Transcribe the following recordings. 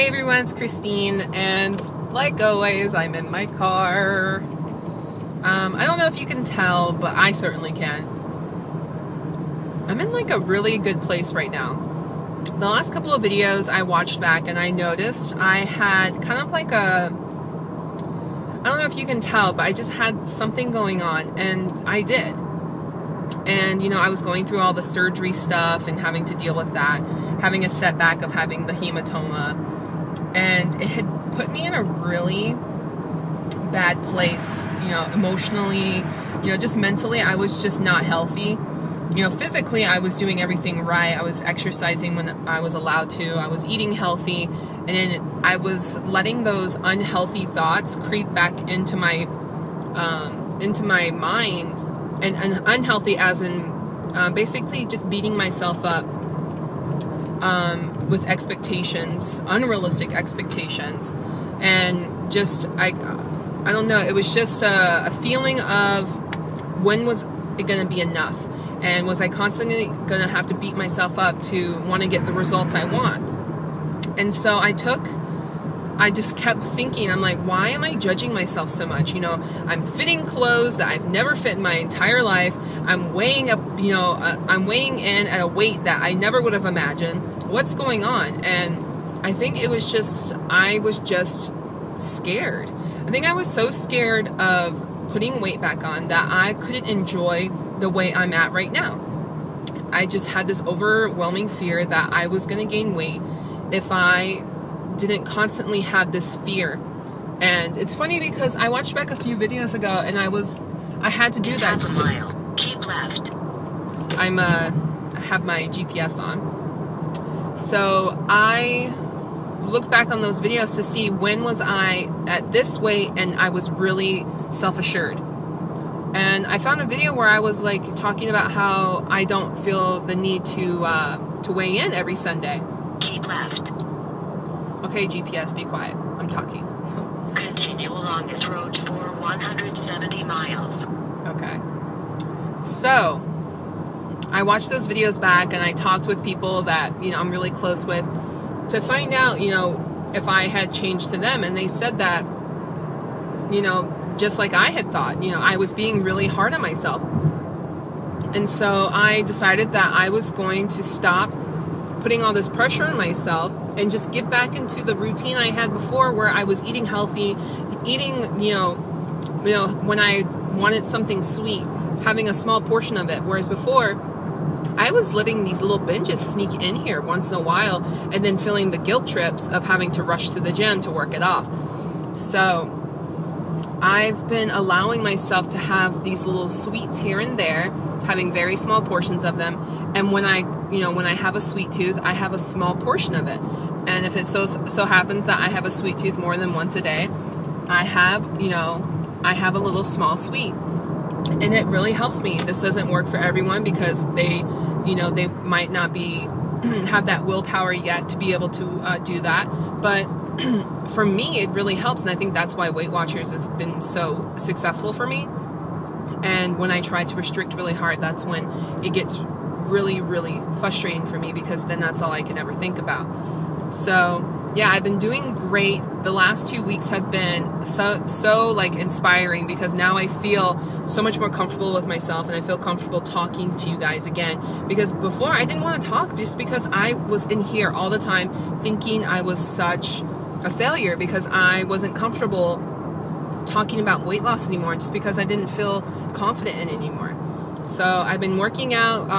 Hey everyone, it's Christine, and like always, I'm in my car. I don't know if you can tell, but I certainly can. I'm in like a really good place right now. The last couple of videos I watched back and I noticed I had kind of like I don't know if you can tell, but I just had something going on, and I did. And, you know, I was going through all the surgery stuff and having to deal with that, having a setback of having the hematoma. And it had put me in a really bad place, you know, emotionally, you know, just mentally, I was just not healthy. You know, physically, I was doing everything right. I was exercising when I was allowed to. I was eating healthy. And then I was letting those unhealthy thoughts creep back into my mind. And unhealthy as in basically just beating myself up with expectations, unrealistic expectations. And just, I don't know, it was just a feeling of when was it going to be enough? And was I constantly going to have to beat myself up to want to get the results I want? And so I just kept thinking, I'm like, why am I judging myself so much? You know, I'm fitting clothes that I've never fit in my entire life. I'm weighing up, you know, I'm weighing in at a weight that I never would have imagined. What's going on? And I think it was just, I was just scared. I think I was so scared of putting weight back on that I couldn't enjoy the way I'm at right now. I just had this overwhelming fear that I was going to gain weight if I didn't constantly have this fear. And it's funny because I watched back a few videos ago and I had to do that. Just a mile. Keep left. I have my GPS on. So I looked back on those videos to see when was I at this weight and I was really self-assured. And I found a video where I was like talking about how I don't feel the need to weigh in every Sunday. Keep left. Okay, GPS, be quiet. I'm talking. Continue along this road for 170 miles. Okay. So, I watched those videos back and I talked with people that, you know, I'm really close with to find out, you know, if I had changed to them. And they said that, you know, just like I had thought, you know, I was being really hard on myself. And so I decided that I was going to stop putting all this pressure on myself and just get back into the routine I had before, where I was eating healthy, eating, you know, when I wanted something sweet, having a small portion of it. Whereas before, I was letting these little binges sneak in here once in a while and then feeling the guilt trips of having to rush to the gym to work it off. So I've been allowing myself to have these little sweets here and there, having very small portions of them. And when I have a sweet tooth, I have a small portion of it. And if it so happens that I have a sweet tooth more than once a day, I have a little small sweet. And it really helps me. This doesn't work for everyone because they might not have that willpower yet to be able to do that. But for me, it really helps. And I think that's why Weight Watchers has been so successful for me. And when I try to restrict really hard, that's when it gets really, really frustrating for me, because then that's all I can ever think about. So yeah, I've been doing great. The last 2 weeks have been so like inspiring, because now I feel so much more comfortable with myself and I feel comfortable talking to you guys again. Because before I didn't want to talk just because I was in here all the time thinking I was such a failure because I wasn't comfortable talking about weight loss anymore, just because I didn't feel confident in it anymore. So I've been working out.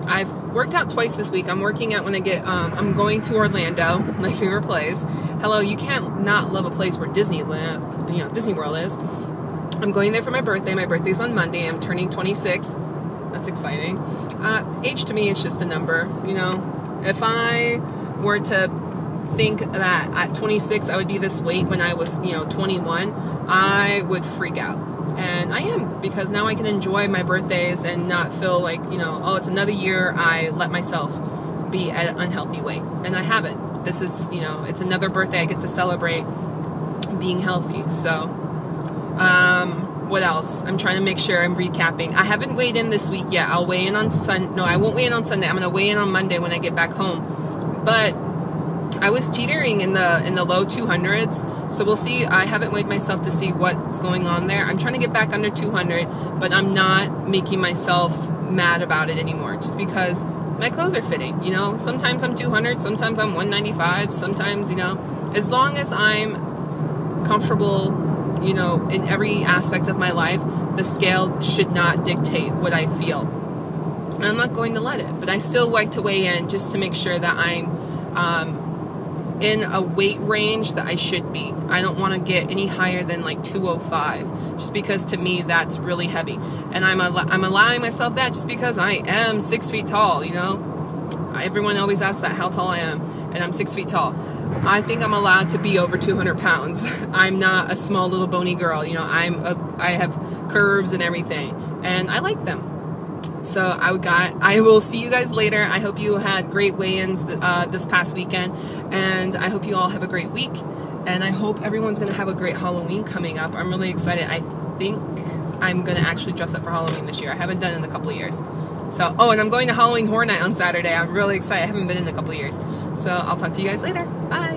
I've worked out twice this week. I'm working out when I get, I'm going to Orlando, my favorite place. Hello, you can't not love a place where Disney World is. I'm going there for my birthday. My birthday's on Monday. I'm turning 26. That's exciting. Age to me is just a number. You know, if I were to think that at 26 I would be this weight when I was, 21, I would freak out. And I am, because now I can enjoy my birthdays and not feel like, oh, it's another year I let myself be at an unhealthy weight. And I haven't. This is, it's another birthday I get to celebrate being healthy. So, what else? I'm trying to make sure I'm recapping. I haven't weighed in this week yet. I'll weigh in on Sunday. No, I won't weigh in on Sunday. I'm going to weigh in on Monday when I get back home. But I was teetering in the low 200s, so we'll see. I haven't weighed myself to see what's going on there. I'm trying to get back under 200, but I'm not making myself mad about it anymore, just because my clothes are fitting, you know. Sometimes I'm 200, sometimes I'm 195, sometimes, you know, as long as I'm comfortable, you know, in every aspect of my life, the scale should not dictate what I feel. And I'm not going to let it, but I still like to weigh in just to make sure that I'm in a weight range that I should be. I don't want to get any higher than like 205, just because to me that's really heavy. And I'm allowing myself that just because I am 6 feet tall, you know. Everyone always asks that, how tall I am, and I'm 6 feet tall. I think I'm allowed to be over 200 pounds. I'm not a small little bony girl, you know. I have curves and everything, and I like them. So I will see you guys later. I hope you had great weigh-ins this past weekend, and I hope you all have a great week, and I hope everyone's going to have a great Halloween coming up. I'm really excited. I think I'm going to actually dress up for Halloween this year. I haven't done it in a couple of years. So, oh, and I'm going to Halloween Horror Night on Saturday. I'm really excited. I haven't been in a couple of years. So I'll talk to you guys later. Bye.